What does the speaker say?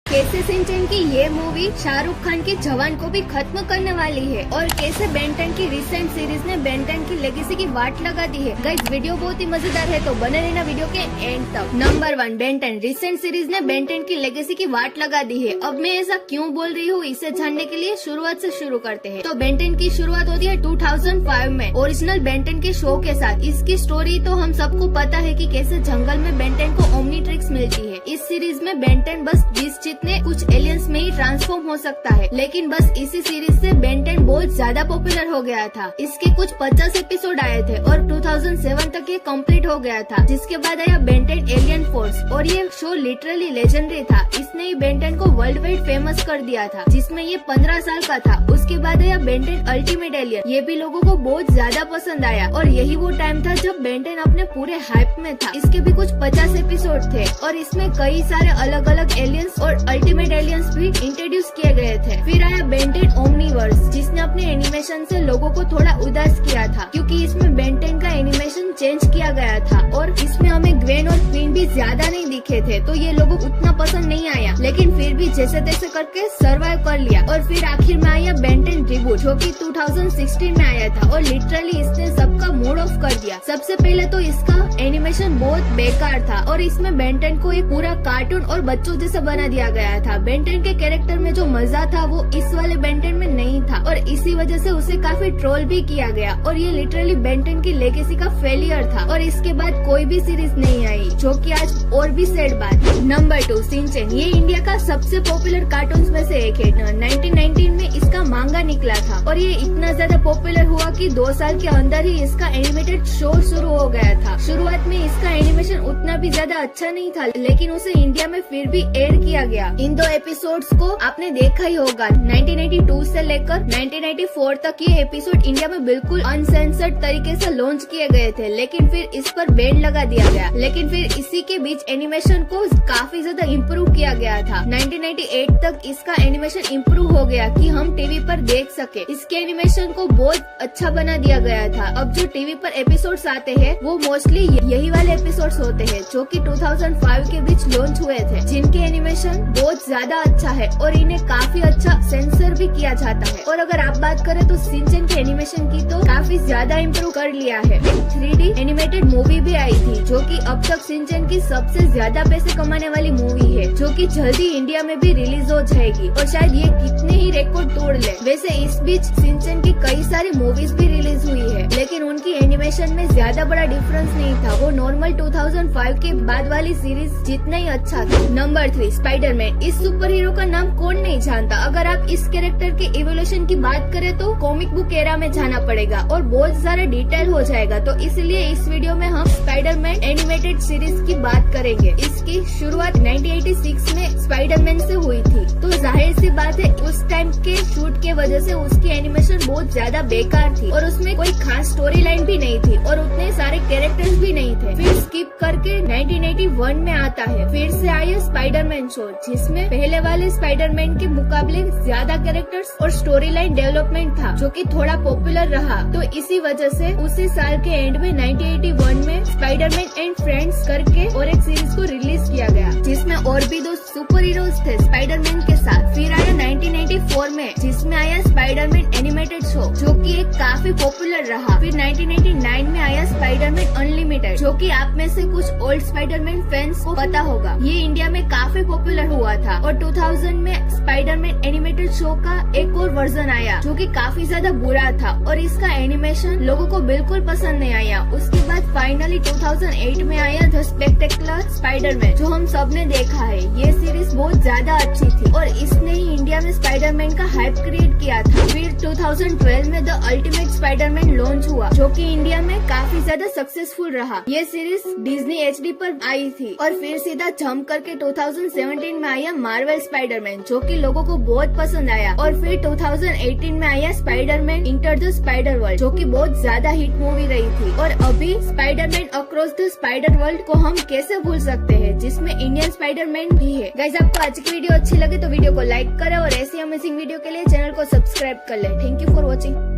कैसे शिनचैन की ये मूवी शाहरुख खान की जवान को भी खत्म करने वाली है और कैसे बेन 10 की रिसेंट सीरीज ने बेन 10 की लेगेसी की वाट लगा दी है। गाइस वीडियो बहुत ही मजेदार है तो बने रहना वीडियो के एंड तक। नंबर 1, बेन 10 रिसेंट सीरीज ने बेन 10 की लेगेसी की वाट लगा दी है। अब मैं ऐसा क्यों बोल रही हूँ इसे जानने के लिए शुरुआत से शुरू करते हैं। तो बेन 10 की शुरुआत होती है 2005 में ओरिजिनल बेन 10 के शो के साथ। इसकी स्टोरी तो हम सबको पता है कि कैसे जंगल में बेन 10 को ओमनीट्रिक्स मिलती है। इस सीरीज में बेन 10 बस 20 जितने कुछ एलियंस में ही ट्रांसफॉर्म हो सकता है, लेकिन बस इसी सीरीज से बेन 10 बहुत ज्यादा पॉपुलर हो गया था। इसके कुछ 50 एपिसोड आए थे और 2007 तक ये कंप्लीट हो गया था, जिसके बाद आया बेन 10 एलियन फोर्स और ये शो लिटरली लेजेंडरी था। इसने ही बेन 10 को वर्ल्ड वाइड फेमस कर दिया था, जिसमें ये 15 साल का था। उसके बाद आया बेन 10 अल्टीमेट एलियन, ये भी लोगों को बहुत ज्यादा पसंद आया और यही वो टाइम था जब बेन 10 अपने पूरे हाइप में था। इसके भी कुछ 50 एपिसोड थे और इसमें कई सारे अलग अलग एलियंस और अल्टीमेट एलियंस भी इंट्रोड्यूस किए गए थे। फिर आया बेन 10 ओमनीवर्स, जिसने अपने एनिमेशन से लोगों को थोड़ा उदास किया था, क्योंकि इसमें बेन 10 का एनिमेशन चेंज किया गया था और इसमें हमें ग्वेन और क्वीन भी ज्यादा नहीं दिखे थे, तो ये लोगों को उतना पसंद नहीं आया। लेकिन फिर भी जैसे तैसे करके सर्वाइव कर लिया और फिर आखिर में आया बेन 10 रिबूट, जो कि 2016 में आया था और लिटरली इसने सबका मूड ऑफ कर दिया। सबसे पहले तो इसका एनिमेशन बहुत बेकार था और इसमें बेन 10 को एक पूरा कार्टून और बच्चों जैसा बना दिया गया था। बेन 10 के कैरेक्टर में जो मजा था वो इस वाले बेन 10 में नहीं था और इसी वजह से उसे काफी ट्रोल भी किया गया और ये लिटरली बेन 10 की लेगेसी का फेलियर था और इसके बाद कोई भी सीरीज नहीं आई, जो कि आज और भी सैड बात है। Number 2, Shinchan. ये इंडिया का सबसे पॉपुलर कार्टून में से एक है। 1919 में इसका मांगा निकला था और ये इतना ज्यादा पॉपुलर हुआ कि 2 साल के अंदर ही इसका एनिमेटेड शो शुरू हो गया था। शुरुआत में इसका एनिमेशन उतना भी ज्यादा अच्छा नहीं था, लेकिन उसे इंडिया में फिर भी एयर किया गया। इन 2 एपिसोड्स को आपने देखा ही होगा। 1992 से लेकर 1994 तक ये एपिसोड इंडिया में बिल्कुल अनसेंसर्ड तरीके से लॉन्च किए गए थे, लेकिन फिर इस पर बैन लगा दिया गया। लेकिन फिर इसी के बीच एनिमेशन को काफी ज्यादा इम्प्रूव किया गया था। 1998 तक इसका एनिमेशन इम्प्रूव हो गया कि हम टीवी पर देख सके। इसके एनिमेशन को बहुत अच्छा बना दिया गया था। अब जो टीवी पर एपिसोड्स आते हैं वो मोस्टली यही वाले एपिसोड्स होते हैं, जो कि 2005 के बीच लॉन्च हुए थे, जिनके एनिमेशन बहुत ज्यादा अच्छा है और इन्हें काफी अच्छा सेंसर भी किया जाता है। और अगर आप बात करें तो शिनचैन के एनिमेशन की तो काफी ज्यादा इम्प्रूव कर लिया है। एक 3D एनिमेटेड मूवी भी आई थी, जो कि अब तक शिनचैन की सबसे ज्यादा पैसे कमाने वाली मूवी है, जो कि जल्दी इंडिया में भी रिलीज हो जाएगी और शायद ये कितने ही रिकॉर्ड तोड़ ले। वैसे इस बीच शिनचैन की कई सारी मूवीज भी रिलीज हुई है, लेकिन उनकी एनिमेशन में ज्यादा बड़ा डिफरेंस नहीं था। वो नॉर्मल 2005 के बाद वाली सीरीज जितना ही अच्छा था। Number 3, Spiderman. इस सुपर हीरो का नाम कौन नहीं जानता। अगर आप इस कैरेक्टर के इवोल्यूशन की बात करें तो कॉमिक बुक एरा में जाना पड़ेगा और बहुत सारा डिटेल हो जाएगा, तो इसलिए इस वीडियो में हम स्पाइडरमैन एनिमेटेड सीरीज की बात करेंगे। इसकी शुरुआत 1986 में स्पाइडरमैन से हुई थी, तो जाहिर सी बात है उस टाइम के शूट के वजह से उसकी एनिमेशन बहुत ज्यादा बेकार थी और उसमें कोई खास स्टोरी लाइन भी नहीं थी और उतने सारे कैरेक्टर्स भी नहीं थे। फिर स्किप करके 1981 में आता है। फिर से आया स्पाइडरमैन शो, जिसमें पहले वाले स्पाइडरमैन के मुकाबले ज्यादा कैरेक्टर्स और स्टोरी लाइन डेवलपमेंट था, जो कि थोड़ा पॉपुलर रहा। तो इसी वजह से उसी साल के एंड में 1981 में स्पाइडरमैन एंड फ्रेंड्स करके और एक सीरीज को रिलीज किया गया, जिसमें और भी 2 सुपर हीरोज थे स्पाइडरमैन के साथ। फिर आया 1994 में, जिसमें आया स्पाइडरमैन एनिमेटेड शो, जो कि एक काफी पॉपुलर रहा। फिर 1999 में आया स्पाइडरमैन अनलिमिटेड, जो कि आप में से कुछ ओल्ड स्पाइडरमैन फैंस को पता होगा। ये इंडिया में काफी पॉपुलर हुआ था और 2000 में स्पाइडरमैन एनिमेटेड शो का एक और वर्जन आया, जो कि काफी ज्यादा बुरा था और इसका एनिमेशन लोगों को बिल्कुल पसंद नहीं आया। उसके बाद फाइनली 2008 में आया द स्पेक्टेकुलर स्पाइडरमैन, जो हम सब ने देखा है। ये सीरीज बहुत ज्यादा अच्छी थी और इसने ही इंडिया में स्पाइडरमैन का हाइप क्रिएट किया था। फिर 2012 में द अल्टीमेट स्पाइडरमैन लॉन्च हुआ, जो कि इंडिया में काफी ज्यादा सक्सेसफुल रहा। ये सीरीज डिज्नी HD पर आई थी और फिर सीधा जंप करके 2017 में आया मार्वल स्पाइडरमैन, जो कि लोगों को बहुत पसंद आया। और फिर 2018 में आया Spiderman enter the spider world, जो कि बहुत ज्यादा हिट मूवी रही थी। और अभी Spiderman across the spider world को हम कैसे भूल सकते हैं, जिसमें इंडियन स्पाइडरमैन भी है। गाइस, आपको आज की वीडियो अच्छी लगे तो वीडियो को लाइक करें और ऐसी अमेजिंग वीडियो के लिए चैनल को सब्सक्राइब कर लें। Thank you for watching.